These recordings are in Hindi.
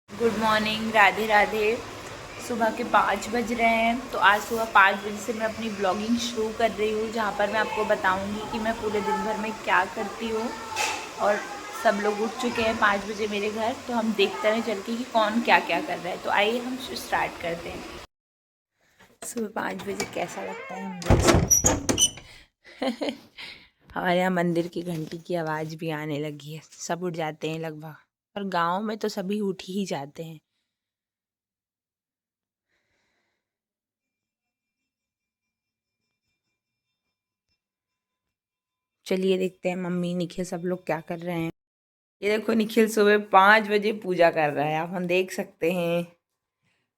Good morning, Radhe Radhe. सुबह के 5 बज रहे हैं। तो आज सुबह 5 बजे से मैं अपनी ब्लॉगिंग शुरू कर रही हूँ, जहाँ पर मैं आपको बताऊँगी कि मैं पूरे दिन भर में क्या करती हूँ। और सब लोग उठ चुके हैं 5 बजे मेरे घर, तो हम देखते हैं चल के कि कौन क्या क्या कर रहा है। तो आइए हम स्टार्ट करते हैं। सुबह 5 बजे कैसा लगता है हम देख सकते हैं। हमारे यहाँ मंदिर की घंटी की आवाज़ भी आने लगी है। सब उठ जाते हैं लगभग, और गांव में तो सभी उठ ही जाते हैं। चलिए देखते हैं मम्मी, निखिल सब लोग क्या कर रहे हैं। ये देखो, निखिल सुबह 5 बजे पूजा कर रहा है, आप हम देख सकते हैं।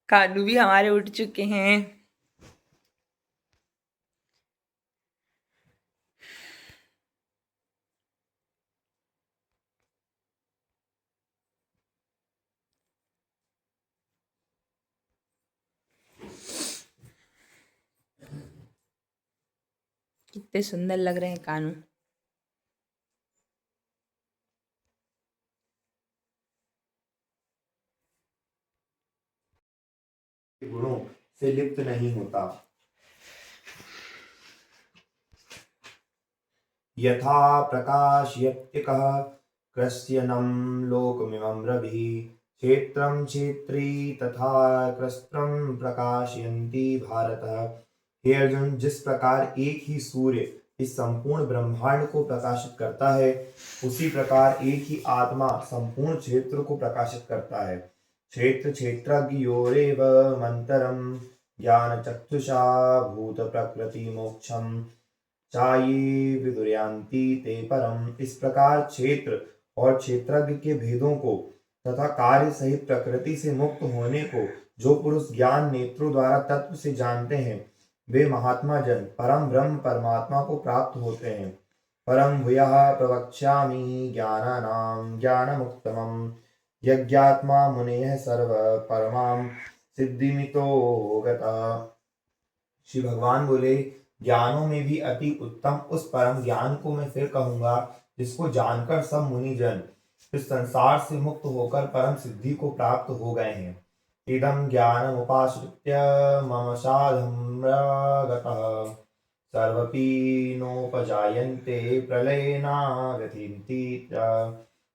कानू भी हमारे उठ चुके हैं। कितने सुंदर लग रहे हैं कानू। गुणों से लिप्त नहीं होता। यथा प्रकाशयत्यकः कृष्यनं लोकमिमं रविः क्षेत्रं क्षेत्री तथा कृस्त्रं प्रकाशयन्ति भारत। हे अर्जुन, जिस प्रकार एक ही सूर्य इस संपूर्ण ब्रह्मांड को प्रकाशित करता है, उसी प्रकार एक ही आत्मा संपूर्ण क्षेत्र को प्रकाशित करता है। क्षेत्र क्षेत्रज्ञयोरेव मंतरम ज्ञान चक्षुषा भूत प्रकृति मोक्षम चाये विदुर्यान्ति ते परम। इस प्रकार क्षेत्र और क्षेत्रज्ञ के भेदों को तथा कार्य सहित प्रकृति से मुक्त होने को जो पुरुष ज्ञान नेत्रों द्वारा तत्व से जानते हैं, वे महात्मा जन परम ब्रह्म परमात्मा को प्राप्त होते हैं। परम भूयः प्रवक्ष्यामि ज्ञानानां ज्ञानमुत्तमम् यज्ञात्मा मुनयः सर्व परमां सिद्धिमितो गतः। श्री भगवान बोले, ज्ञानों में भी अति उत्तम उस परम ज्ञान को मैं फिर कहूंगा, जिसको जानकर सब मुनिजन इस संसार से मुक्त होकर परम सिद्धि को प्राप्त हो गए हैं। इदं ज्ञानमुपाश्रित्य मम साधम्यगतः सर्वपि नोपजायन्ते प्रलये नागतिन्ति च।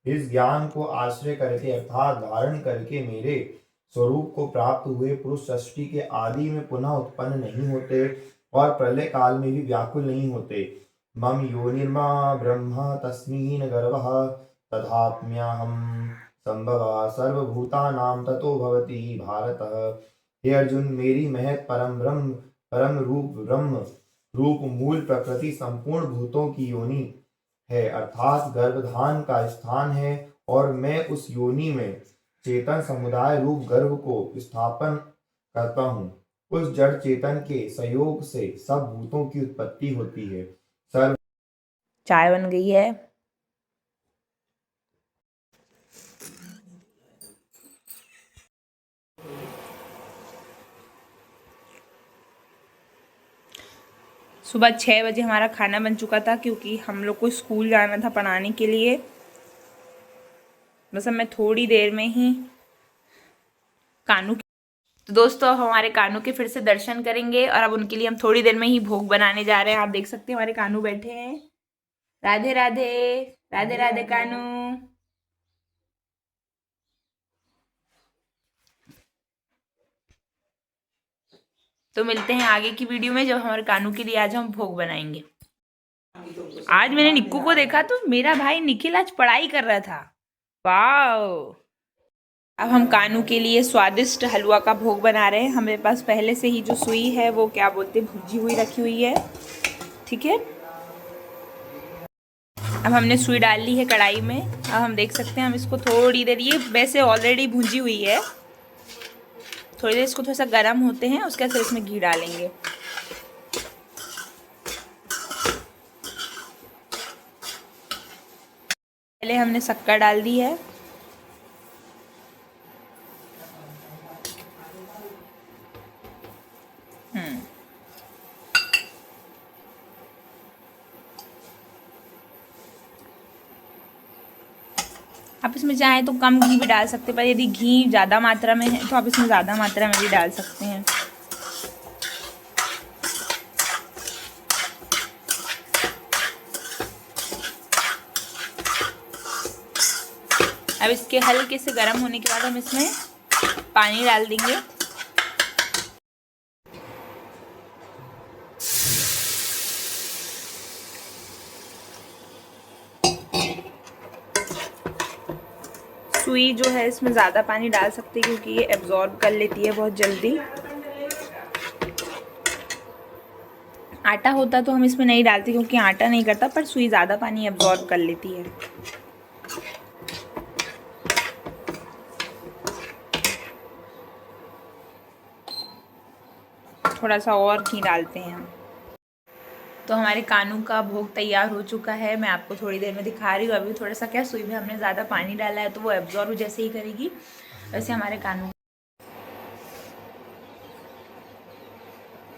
इस ज्ञान को आश्रय करके अर्थात धारण करके मेरे स्वरूप को प्राप्त हुए पुरुष सृष्टि के आदि में पुनः उत्पन्न नहीं होते और प्रलय काल में भी व्याकुल नहीं होते। मम योनिर्मा ब्रह्म तस्मिन् गर्भः तथात्म्यहं संभवः सर्वभूतानां ततो भवति भारत। हे अर्जुन, मेरी महत परम रूप ब्रह्म रूप मूल प्रकृति संपूर्ण भूतों की योनि है, अर्थात गर्भधान का स्थान है, और मैं उस योनि में चेतन समुदाय रूप गर्भ को स्थापन करता हूँ। उस जड़ चेतन के संयोग से सब भूतों की उत्पत्ति होती है। सर्व चाय बन गई है। सुबह 6 बजे हमारा खाना बन चुका था, क्योंकि हम लोग को स्कूल जाना था पढ़ाने के लिए। बस अब मैं थोड़ी देर में ही कानू तो दोस्तों, अब हमारे कानू के फिर से दर्शन करेंगे, और अब उनके लिए हम थोड़ी देर में ही भोग बनाने जा रहे हैं। आप देख सकते हैं हमारे कानू बैठे हैं। राधे राधे। राधे राधे कानू। तो मिलते हैं आगे की वीडियो में, जब हमारे कानू के लिए आज हम भोग बनाएंगे। आज मैंने निक्कू को देखा, तो मेरा भाई निखिल आज पढ़ाई कर रहा था। वाह। अब हम कानू के लिए स्वादिष्ट हलवा का भोग बना रहे हैं। हमारे पास पहले से ही जो सुई है वो क्या बोलते हैं, भुजी हुई रखी हुई है। ठीक है। अब हमने सुई डाल ली है कढ़ाई में। अब हम देख सकते हैं, हम इसको थोड़ी देर, ये वैसे ऑलरेडी भुंजी हुई है, थोड़ी देर इसको थोड़ा सा गर्म होते हैं, उसके बाद फिर इसमें घी डालेंगे। पहले हमने शक्कर डाल दी है। आप इसमें चाहें तो कम घी भी डाल सकते हैं, पर यदि घी ज़्यादा मात्रा में है तो आप इसमें ज़्यादा मात्रा में भी डाल सकते हैं। अब इसके हल्के से गर्म होने के बाद हम इसमें पानी डाल देंगे। सुई जो है इसमें ज़्यादा पानी डाल सकते हैं क्योंकि ये एब्जॉर्ब कर लेती है बहुत जल्दी। आटा होता तो हम इसमें नहीं डालते क्योंकि आटा नहीं करता, पर सुई ज़्यादा पानी एब्जॉर्ब कर लेती है। थोड़ा सा और घी डालते हैं हम। तो हमारे कानू का भोग तैयार हो चुका है। मैं आपको थोड़ी देर में दिखा रही हूँ। अभी थोड़ा सा क्या सुई में हमने ज़्यादा पानी डाला है तो वो एब्जॉर्ब जैसे ही करेगी वैसे हमारे कानू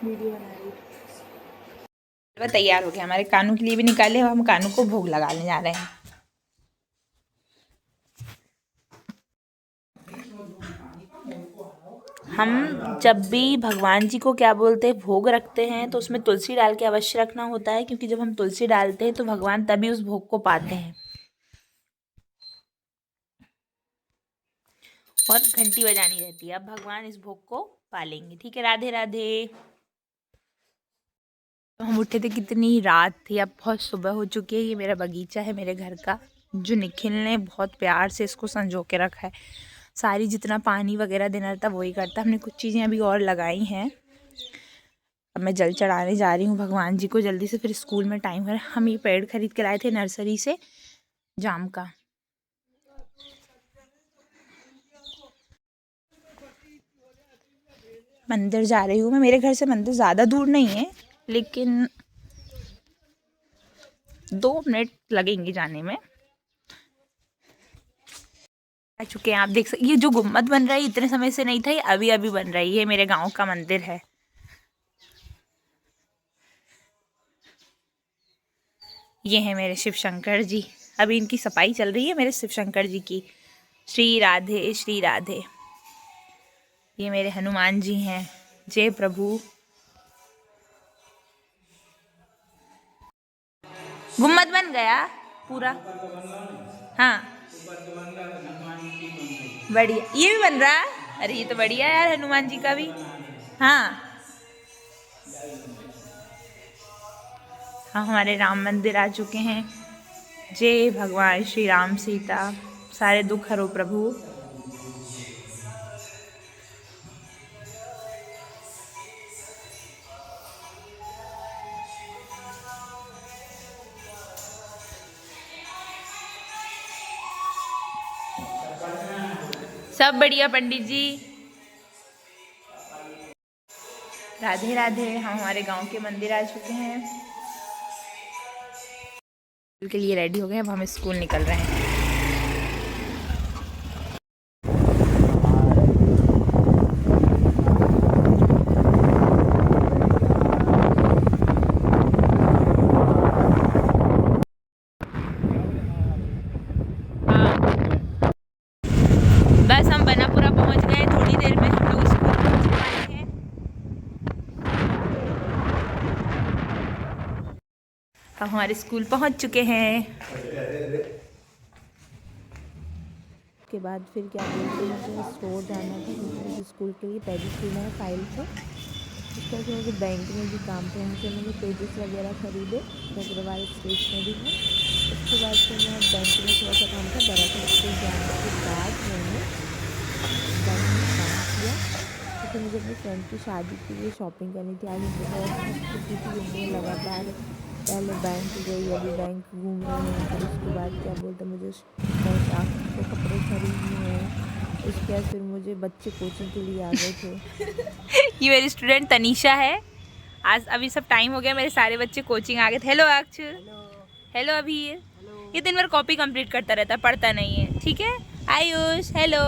वीडियो बना रही है। तैयार हो गया, हमारे कानू के लिए भी निकाले। अब हम कानू को भोग लगाने जा रहे हैं। हम जब भी भगवान जी को क्या बोलते हैं भोग रखते हैं तो उसमें तुलसी डाल के अवश्य रखना होता है, क्योंकि जब हम तुलसी डालते हैं तो भगवान तभी उस भोग को पाते हैं। और घंटी बजानी रहती है, अब भगवान इस भोग को पालेंगे। ठीक है, राधे राधे। तो हम उठे थे, कितनी रात थी, अब बहुत सुबह हो चुकी है। ये मेरा बगीचा है मेरे घर का, जो निखिल ने बहुत प्यार से इसको संजो के रखा है। सारी जितना पानी वगैरह देना रहता वही करता। हमने कुछ चीज़ें अभी और लगाई हैं। अब मैं जल चढ़ाने जा रही हूँ भगवान जी को जल्दी से, फिर स्कूल में टाइम है। हम ये पेड़ खरीद के लाए थे नर्सरी से, जाम का। मंदिर जा रही हूँ मैं। मेरे घर से मंदिर ज़्यादा दूर नहीं है, लेकिन 2 मिनट लगेंगे जाने में। आ चुके हैं, आप देख सकते। ये जो गुम्बद बन रहा है इतने समय से नहीं था, ये अभी अभी बन रहा है। ये मेरे गांव का मंदिर है। ये है मेरे शिव शंकर जी। अभी इनकी सफाई चल रही है मेरे शिव शंकर जी की। श्री राधे श्री राधे। ये मेरे हनुमान जी हैं। जय प्रभु। गुम्बद बन गया पूरा। हाँ बढ़िया, ये भी बन रहा है। अरे ये तो बढ़िया यार, हनुमान जी का भी। हाँ हाँ, हमारे राम मंदिर आ चुके हैं। जय भगवान श्री राम सीता, सारे दुख हरो प्रभु। सब बढ़िया पंडित जी। राधे राधे। हम हमारे गांव के मंदिर आ चुके हैं। स्कूल के लिए रेडी हो गए, अब हम स्कूल निकल रहे हैं। बस हम बनापुरा पहुंच गए, थोड़ी देर में हम लोग स्कूल पहुंचने वाले हैं। हम हमारे स्कूल पहुंच चुके हैं। के बाद फिर क्या बोलते हैं, मुझे स्टोर जाना था मुझे स्कूल के लिए पेजेस लेना है फाइल से। उसके बाद मुझे बैंक में भी काम था, मुझे पेजेस वगैरह खरीदे, अग्रवाल स्टेशनरी में। उसके बाद फिर मैं बैंक में थोड़ा सा काम था। दरअसल स्कूल जाने के बाद मैंने बैंक में काम किया, क्योंकि मुझे अपनी फ्रेंड की शादी के लिए शॉपिंग करनी थी। आज मुझे बहुत खुशी थी, मुझे लगातार पहले बैंक गई, अभी बैंक घूम रही हूँ। फिर उसके बाद क्या बोलते मुझे पोशाक के कपड़े खरीदने हैं। उसके बाद फिर मुझे बच्चे कोचिंग के लिए आ गए थे। ये मेरी स्टूडेंट तनीषा है। आज अभी सब टाइम हो गया, मेरे सारे बच्चे कोचिंग आ गए थे। हेलो अक्ष। हेलो अभीर। ये दिन भर कॉपी कंप्लीट करता रहता है, पढ़ता नहीं है। ठीक है आयुष। हेलो।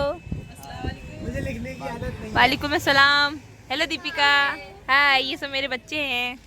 मुझे लिखने की आदत नहीं। वालेकुम अस्सलाम। हेलो दीपिका। हाय। ये सब मेरे बच्चे हैं।